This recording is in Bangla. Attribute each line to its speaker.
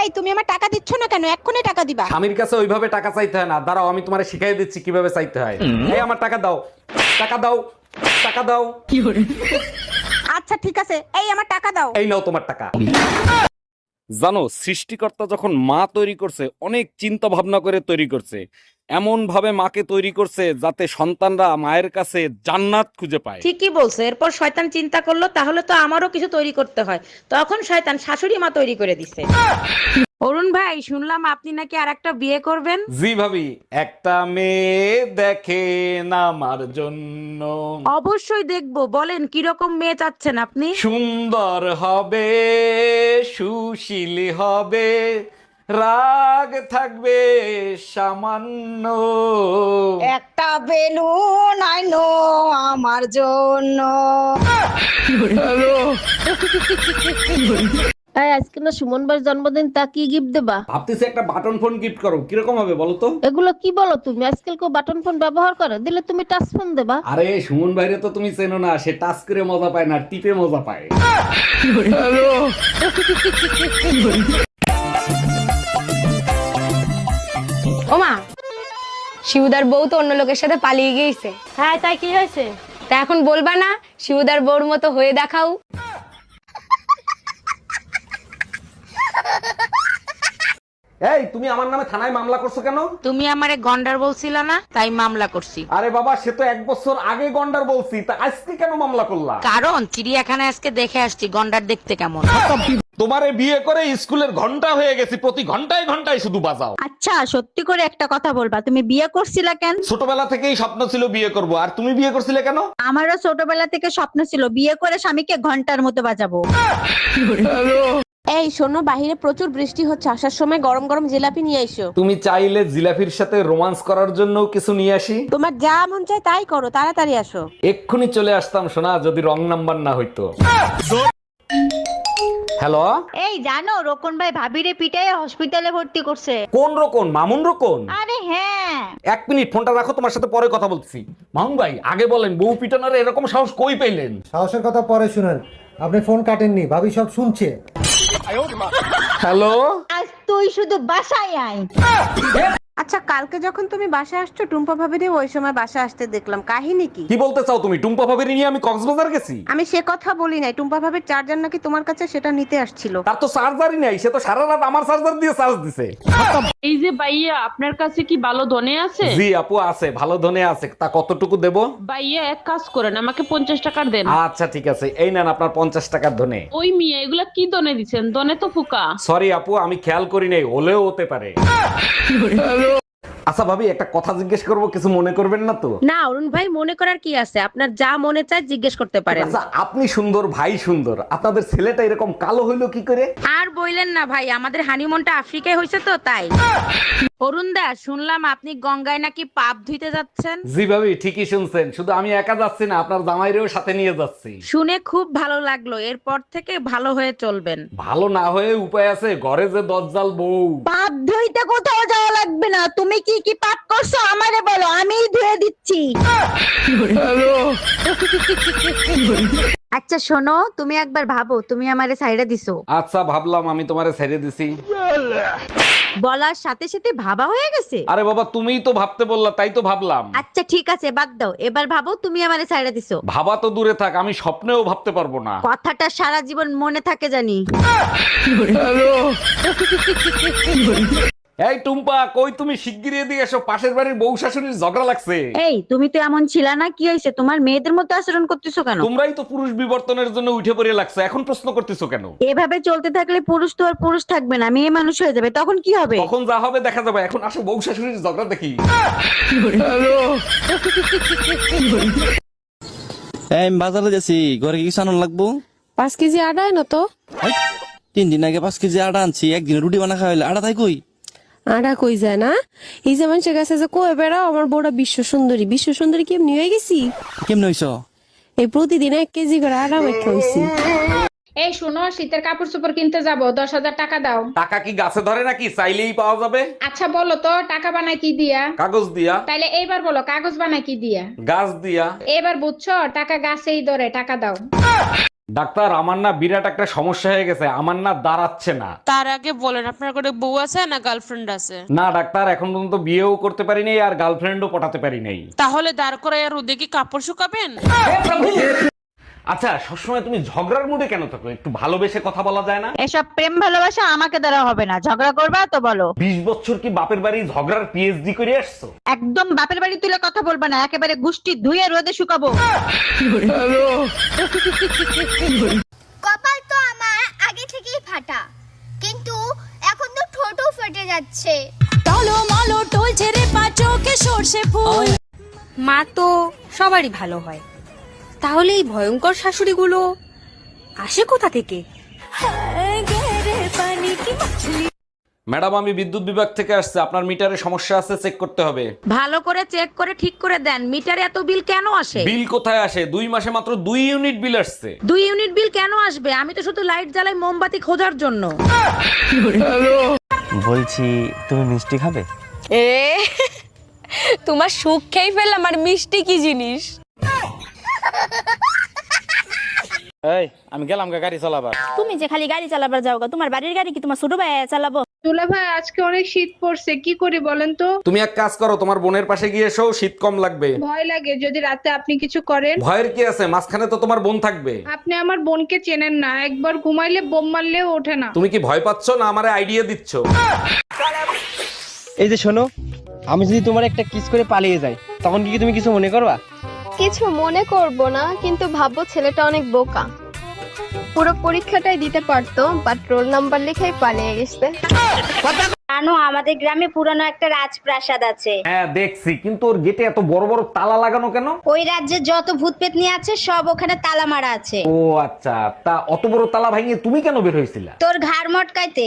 Speaker 1: এই তুমি আমার টাকা দিচ্ছ না কেন? এক্ষুনি টাকা দিবা।
Speaker 2: স্বামীর কাছে ওইভাবে টাকা চাইতে হয় না, দাঁড়াও আমি তোমারে শিখাই দিচ্ছি কিভাবে চাইতে হয়। এই আমার টাকা দাও, টাকা দাও, টাকা দাও।
Speaker 1: আচ্ছা ঠিক আছে, এই আমার টাকা দাও।
Speaker 2: এই নাও তোমার টাকা। জানো, সৃষ্টিকর্তা যখন মা তৈরি করছে অনেক চিন্তা ভাবনা করে তৈরি করছে। এমন ভাবে মাকে তৈরি করছে যাতে সন্তানরা মায়ের কাছে জান্নাত খুঁজে পায়।
Speaker 3: ঠিকই বলছো। এরপর শয়তান চিন্তা করলো তাহলে তো আমারও কিছু তৈরি করতে হয়, তখন শয়তান শাশুড়ি মা তৈরি করে দিছে। অরুণ ভাই, শুনলাম আপনি নাকি আর একটা বিয়ে করবেন।
Speaker 2: জি ভাবি, একটা মেয়ে দেখেন আমার জন্য।
Speaker 3: অবশ্যই দেখবো, বলেন কিরকম মেয়ে চাচ্ছেন আপনি?
Speaker 2: সুন্দর হবে, সুশীল হবে, রাগ থাকবে সামান্য।
Speaker 1: একটা বেলুন আইনো আমার জন্য।
Speaker 4: এই আজকে না সুমন ভাইয়ের জন্মদিন, তা কি গিফট দেবা?
Speaker 2: ভাবতেছি একটা বাটন ফোন গিফট করো, কিরকম হবে বলো তো?
Speaker 4: এগুলো কি বলো তুমি? আজকাল কেউ বাটন ফোন ব্যবহার করে? দিলে তুমি টাচ ফোন দেবা।
Speaker 2: আরে সুমন ভাইরে তো তুমি চেনো না, সে টাচ করে মজা পায় না, টিপে মজা পায়।
Speaker 5: ওমা, শিবুদার বউ তো অন্য লোকের সাথে পালিয়ে গিয়েছে।
Speaker 4: হ্যাঁ, তাই কি হয়েছে?
Speaker 5: তা এখন বলবা না শিবুদার বউর মতো হয়ে দেখাও।
Speaker 2: এই তুমি আমার নামে থানায় মামলা করছো কেন?
Speaker 3: তুমি আমারে গন্ডার বলছিলা না, তাই মামলা করছি।
Speaker 2: আরে বাবা, সে তো 1 বছর আগে গন্ডার বলছি, তা আজকে কেন মামলা করলা?
Speaker 3: কারণ চিড়িয়াখানায় আজকে দেখে আসছি গন্ডার দেখতে কেমন।
Speaker 2: তোমারে বিয়ে করে স্কুলের ঘন্টা হয়ে গেছি, প্রতি ঘন্টায় ঘন্টায় শুধু বাজাও।
Speaker 1: আচ্ছা সত্যি করে একটা কথা বলবা, তুমি বিয়ে করছিলা কেন?
Speaker 2: ছোটবেলা থেকেই স্বপ্ন ছিল বিয়ে করব, আর তুমি বিয়ে করছিলে কেন?
Speaker 1: আমারও ছোটবেলা থেকে স্বপ্ন ছিল বিয়ে করে স্বামীকে ঘন্টার মতো বাজাবো।
Speaker 4: এই শোনো, বাহিরে প্রচুর বৃষ্টি হচ্ছে, আসার সময় গরম গরম জিলাপি নিয়ে এসো।
Speaker 2: তুমি চাইলে জিলাফির সাথে রোমান্স করার জন্য কিছু নিয়ে আসি।
Speaker 4: তোমার যা মন চায় তাই করো, তাড়াতাড়ি আসো।
Speaker 2: এক্ষুনি চলে আসতাম সোনা, যদি রং নাম্বার না হইতো। হ্যালো,
Speaker 1: এই জানো রোকন ভাই ভাবিরে পিটায় হসপিটালে ভর্তি করছে।
Speaker 2: কোন রকম? মামুন রকম?
Speaker 1: আরে হ্যাঁ।
Speaker 2: 1 মিনিট ফোনটা রাখো, তোমার সাথে পরে কথা বলছি। মামুন ভাই আগে বলেন, বউ পিটানোর এরকম সাহস কই পেলেন?
Speaker 6: সাহসের কথা পরে শুনেন, আপনি ফোন কাটেননি, ভাবি সব শুনছে।
Speaker 2: হ্যালো,
Speaker 1: আজ তুই শুধু বাসায় আয়।
Speaker 4: আচ্ছা, কালকে যখন তুমি বাসায় আসছো টুম্পা ভাবিরে ওই সময় বাসায় আসতে দেখলাম, কাহিনী কি?
Speaker 2: কি বলতে চাও তুমি? টুম্পা ভাবির নিয়ে আমি কক্সবাজার গেছি?
Speaker 4: আমি সে কথা বলি নাই, টুম্পা ভাবির চার্জার নাকি তোমার কাছে, সেটা নিতে আসছিল।
Speaker 2: তার তো চার্জারই নাই, সে তো সারা রাত আমার চার্জার দিয়ে চার্জ দিছে।
Speaker 7: এই যে ভাইয়া, আপনার কাছে কি ভালো ধনে আছে?
Speaker 2: জি আপু আছে, ভালো ধনে আছে। তা কতটুকু দেব?
Speaker 7: ভাইয়া এক কাজ করেন, আমাকে 50 টাকার দেন।
Speaker 2: আচ্ছা ঠিক আছে, এই নেন আপনার 50 টাকার ধনে।
Speaker 7: ওই মিয়া, এগুলা কি ধনে দিচ্ছেন? ধনে তো ফুকা।
Speaker 2: সরি আপু, আমি খেয়াল করি নাই, হলেও হতে পারে। আচ্ছা ভাবি, একটা কথা জিজ্ঞেস করব, কিছু মনে করবেন না তো?
Speaker 3: না অরুণ ভাই, মনে করার কি আছে, আপনার যা মনে চায় জিজ্ঞেস করতে পারেন।
Speaker 2: আচ্ছা, আপনি সুন্দর, ভাই সুন্দর, আপনাদের ছেলেটা এরকম কালো হইলো কি করে?
Speaker 3: আর বইলেন না ভাই, আমাদের হানিমুনটা আফ্রিকায় হয়েছে তো তাই। অরুণ দা, শুনলাম আপনি গঙ্গায় নাকি পাপ ধুইতে যাচ্ছেন।
Speaker 2: জি ভাবি, ঠিকই শুনছেন, শুধু আমি একা যাচ্ছি না, আপনার জামাইরেও সাথে নিয়ে যাচ্ছি।
Speaker 3: শুনে খুব ভালো লাগলো, এরপর থেকে ভালো হয়ে চলবেন।
Speaker 2: ভালো না হয়ে উপায় আছে, ঘরে যে দজ্জাল বউ।
Speaker 1: পাপ ধুইতে কোথাও যাওয়া লাগবে না, তুমি কি কি পাপ করছো আমারে বলো, আমিই ধুয়ে দিচ্ছি। আচ্ছা শোনো, তুমি একবার ভাবো তুমি আমারে সাইডে দিছো।
Speaker 2: আচ্ছা ভাবলাম, আমি তোমারে ছেড়ে দিছি।
Speaker 1: বলার সাথে সাথে ভাবা হয়ে গেছে।
Speaker 2: আরে বাবা, তুমিই তো ভাবতে বললা, তাই তো ভাবলাম।
Speaker 1: আচ্ছা ঠিক আছে, বাদ দাও, এবার ভাবো তুমি আমারে সাইডে দিছো।
Speaker 2: ভাবা তো দূরে থাক, আমি স্বপ্নেও ভাবতে পারবো না।
Speaker 1: কথাটা সারা জীবন মনে থাকে জানি।
Speaker 2: এই টুম্পা, কই তুমি? শিগগিরই এদিকে এসো, পাশের বাড়ির বউ শাশুড়ির ঝগড়া লাগছে।
Speaker 1: এই তুমি তো এমন ছিলা না, কি হয়েছে তোমার? মেয়েদের মতো আচরণ করতেছো কেন?
Speaker 2: তোমরাই তো পুরুষ বিবর্তনের জন্য উঠে পড়ে লাগছে, এখন প্রশ্ন করতেছো কেন?
Speaker 1: এভাবে চলতে থাকলে পুরুষ তো আর পুরুষ থাকবে না, মেয়ে মানুষ হয়ে যাবে, তখন কি হবে?
Speaker 2: তখন যা হবে দেখা যাবে, এখন আসো বউ শাশুড়ির ঝগড়া দেখি।
Speaker 8: এই আমি বাজারে যাচ্ছি, ঘরে কিছু আনার লাগবো।
Speaker 5: 5 কেজি আটা এনো তো।
Speaker 8: 3 দিন আগে 5 কেজি আটা আনছি, একদিনে রুটি বানা খাওয়াইলে আটা তাই কই?
Speaker 5: আটা কই যায় না? এই যে মানুষের কাছে যে কয়ে বেড়াও আমার বউটা বিশ্ব সুন্দরী, বিশ্ব সুন্দরী কেমনি হয়ে গেছি?
Speaker 8: কেমনে হইছ?
Speaker 5: এই প্রতিদিন 1 কেজি করে আটা মেখে হইছি।
Speaker 9: এই শোনো, শীতের কাপড় চোপড় কিনতে যাবো, 10,000 টাকা দাও।
Speaker 2: টাকা কি গাছে ধরে নাকি? চাইলেই পাওয়া যাবে।
Speaker 9: আচ্ছা বলো তো, টাকা বানায় কি দিয়া?
Speaker 2: কাগজ দিয়া।
Speaker 9: তাইলে এইবার বলো, কাগজ বানায় কি দিয়া?
Speaker 2: গাছ দিয়া।
Speaker 9: এবার বুঝছো, টাকা গাছেই ধরে, টাকা দাও।
Speaker 2: ডাক্তার, আমার না বিরাট একটা সমস্যা হয়ে গেছে, আমার না দাঁড়াচ্ছে না।
Speaker 5: তার আগে বলেন আপনার কোনো বউ আছে না গার্লফ্রেন্ড আছে?
Speaker 2: না ডাক্তার, এখন পর্যন্ত বিয়েও করতে পারি নাই আর গার্লফ্রেন্ডও পটাতে পারি নাই।
Speaker 5: তাহলে দাঁড় করে আর রোদে কি কাপড় শুকাবেন?
Speaker 2: আচ্ছা, সবসময় তুমি ঝগড়ার মুডে কেন থাকো? একটু ভালোবেসে কথা বলা যায় না?
Speaker 1: এসব প্রেম ভালোবাসা আমাকে দ্বারা হবে না, ঝগড়া করবা তো বলো।
Speaker 2: 20 বছর কি বাপের বাড়ি ঝগড়ার পিএইচডি করে আসছো?
Speaker 1: একদম বাপের বাড়ি তুলে কথা বলবা না, একেবারে গুষ্টি ধুয়ে রোদে শুকাবো।
Speaker 10: কপাল তো আমার আগে থেকেই ফাটা, কিন্তু এখন তো ঠোঁটও ফেটে যাচ্ছে।
Speaker 3: মা তো সবারই ভালো হয়, তাহলে এই ভয়ঙ্কর শাশুড়িগুলো আসে কোথা থেকে?
Speaker 2: ম্যাডাম, আমি বিদ্যুৎ বিভাগ থেকে আসছে, আপনার মিটারে সমস্যা আছে, চেক করতে হবে।
Speaker 3: ভালো করে চেক করে ঠিক করে দেন, মিটারে এত বিল কেন আসে?
Speaker 2: বিল কোথায় আসে? 2 মাসে মাত্র 2 ইউনিট বিল আসছে।
Speaker 3: 2 ইউনিট বিল কেন আসবে? আমি তো শুধু লাইট জ্বালাই মোমবাতি খোঁজার জন্য।
Speaker 8: বলছি তুমি মিষ্টি খাবে?
Speaker 5: তোমার সুখ খেয়ে ফেললাম, আর মিষ্টি কি জিনিস?
Speaker 2: এই, আমি গেলাম গাড়ি চালাবার।
Speaker 9: তুমি যে খালি গাড়ি চালাবার যাও, তোমার বাড়ির গাড়ি কি তোমার ছোট ভাই চালাবো?
Speaker 7: দুলা ভাই, আজকে অনেক শীত পড়ছে, কি করি বলেন তো?
Speaker 2: তুমি এক কাজ করো, তোমার বোনের পাশে গিয়ে এসো, শীত কম লাগবে।
Speaker 7: ভয় লাগে যদি রাতে আপনি কিছু করেন।
Speaker 2: ভয়ের কি আছে? মাঝখানে তো তোমার বোন থাকবে।
Speaker 7: আপনি আমার বোনকে চেনেন না, একবার ঘুমাইলে বোম মারলেও ওঠে না।
Speaker 2: তুমি কি ভয় পাচ্ছ না আমারে আইডিয়া দিচ্ছ?
Speaker 8: এই যে শোনো, আমি যদি তোমার একটা কিস করে পালিয়ে যাই, তখন কি তুমি কিছু মনে করবা?
Speaker 10: কিছু মনে করব না, কিন্তু ভাববো ছেলেটা অনেক বোকা। পুরো পরীক্ষাটাই দিতে পারতো, বাট রোল নাম্বার লিখেই পালিয়ে গেছে।
Speaker 9: জানো, আমাদের গ্রামে পুরানো একটা রাজপ্রাসাদ আছে।
Speaker 2: হ্যাঁ দেখছি, কিন্তু ওর গেটে এত বড় বড় তালা লাগানো কেন?
Speaker 9: ওই রাজ্যে যত ভূত পেতনি আছে সব ওখানে তালা মারা আছে।
Speaker 2: ও আচ্ছা, তা অত বড় তালা ভাঙিয়ে তুমি কেন বের হয়েছিলা?
Speaker 9: তোর ঘাড় মটকাইতে।